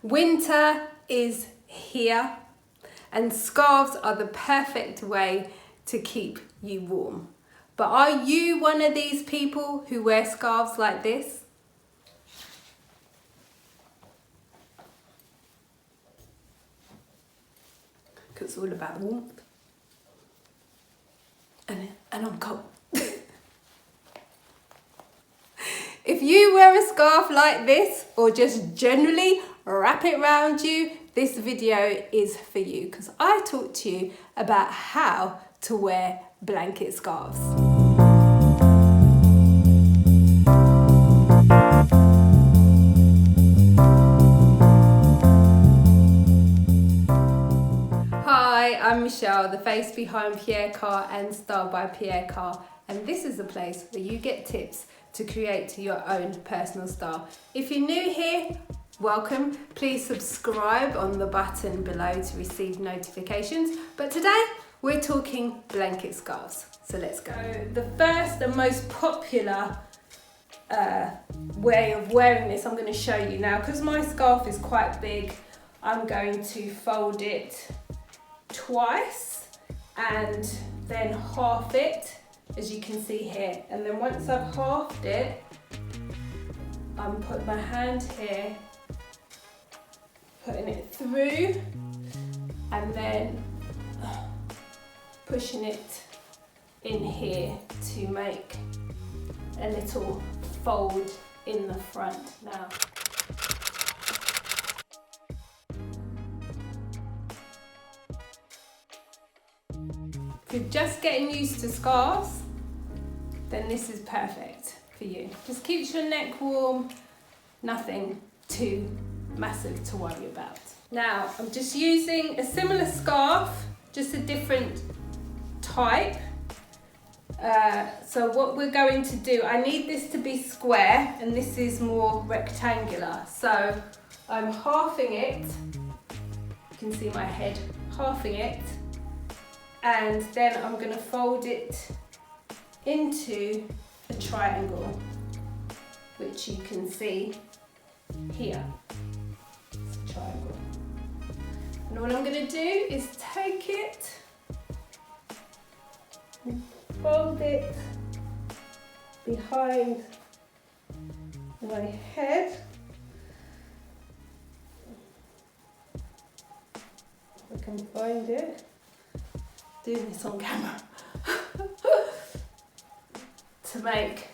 Winter is here and scarves are the perfect way to keep you warm. But are you one of these people who wear scarves like this? Because it's all about warmth. And I'm cold. If you wear a scarf like this, or just generally wrap it around you, this video is for you, because I talk to you about how to wear blanket scarves. Hi, I'm Michelle, the face behind Pierre-Carr and Style by Pierre-Carr, and this is the place where you get tips to create your own personal style. If you're new here, welcome. Please subscribe on the button below to receive notifications. But today we're talking blanket scarves. So let's go. The first and most popular way of wearing this, I'm going to show you now. Because my scarf is quite big, I'm going to fold it twice and then half it, as you can see here. And then once I've halved it, I'm putting my hand here, putting it through, and then pushing it in here to make a little fold in the front now. If you're just getting used to scarves, then this is perfect for you. Just keeps your neck warm, nothing too massive to worry about. Now, I'm just using a similar scarf, just a different type. So what we're going to do, I need this to be square and this is more rectangular. So I'm halving it, you can see my head, halving it, and then I'm going to fold it into a triangle, which you can see here. It's a triangle. And what I'm going to do is take it and fold it behind my head. If I can find it. Doing this on camera. To make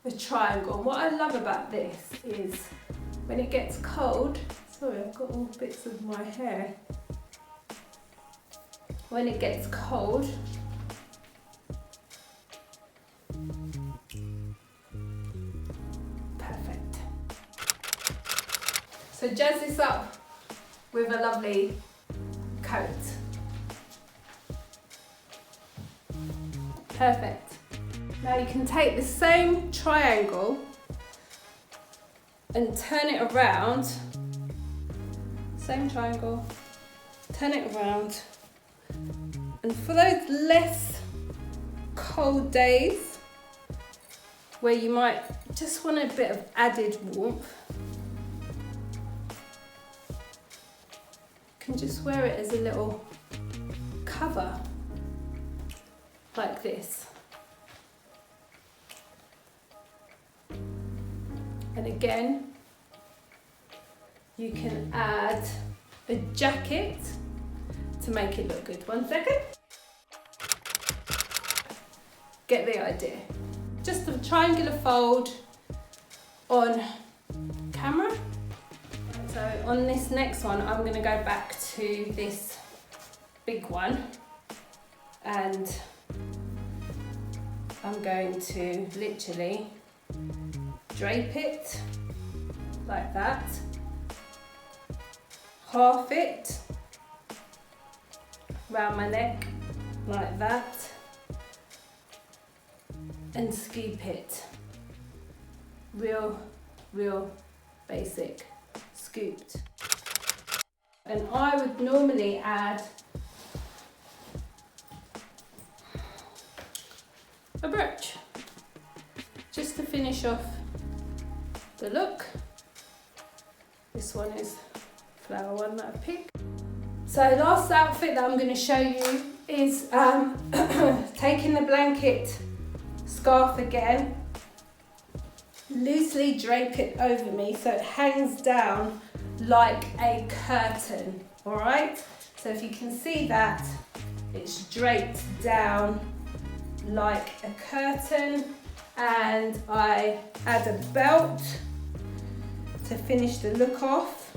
a triangle. And what I love about this is when it gets cold, sorry, I've got all bits of my hair. When it gets cold, perfect. So jazz this up with a lovely coat. Perfect. Now you can take the same triangle and turn it around. Same triangle, turn it around. And for those less cold days where you might just want a bit of added warmth, you can just wear it as a little cover, like this. And again, you can add a jacket to make it look good. 1 second. Get the idea. Just a triangular fold on camera. So on this next one, I'm going to go back to this big one, and I'm going to literally drape it like that, half it around my neck like that, and scoop it. Real basic, scooped. And I would normally add a brooch just to finish off the look. This one is flower one that I picked. So last outfit that I'm going to show you is taking the blanket scarf again, loosely drape it over me so it hangs down like a curtain, alright? So if you can see that, it's draped down like a curtain, and I add a belt to finish the look off.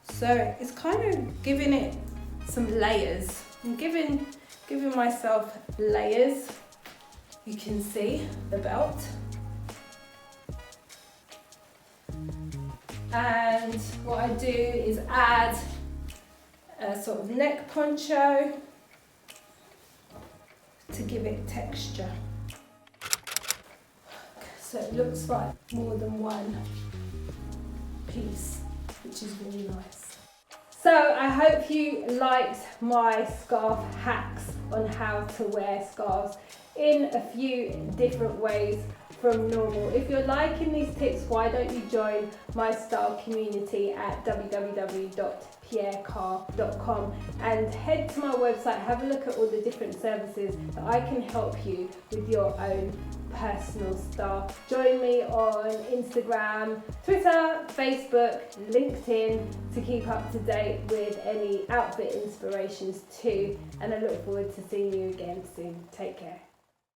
So it's kind of giving it some layers. I'm giving myself layers. You can see the belt. And what I do is add a sort of neck poncho to give it texture. So it looks like more than one piece, which is really nice. So I hope you liked my scarf hacks on how to wear scarves in a few different ways from normal. If you're liking these tips, why don't you join my style community at www.pierrecarr.com and head to my website, have a look at all the different services that I can help you with your own personal style. Join me on Instagram, Twitter, Facebook, LinkedIn to keep up to date with any outfit inspirations too, and I look forward to seeing you again soon. Take care.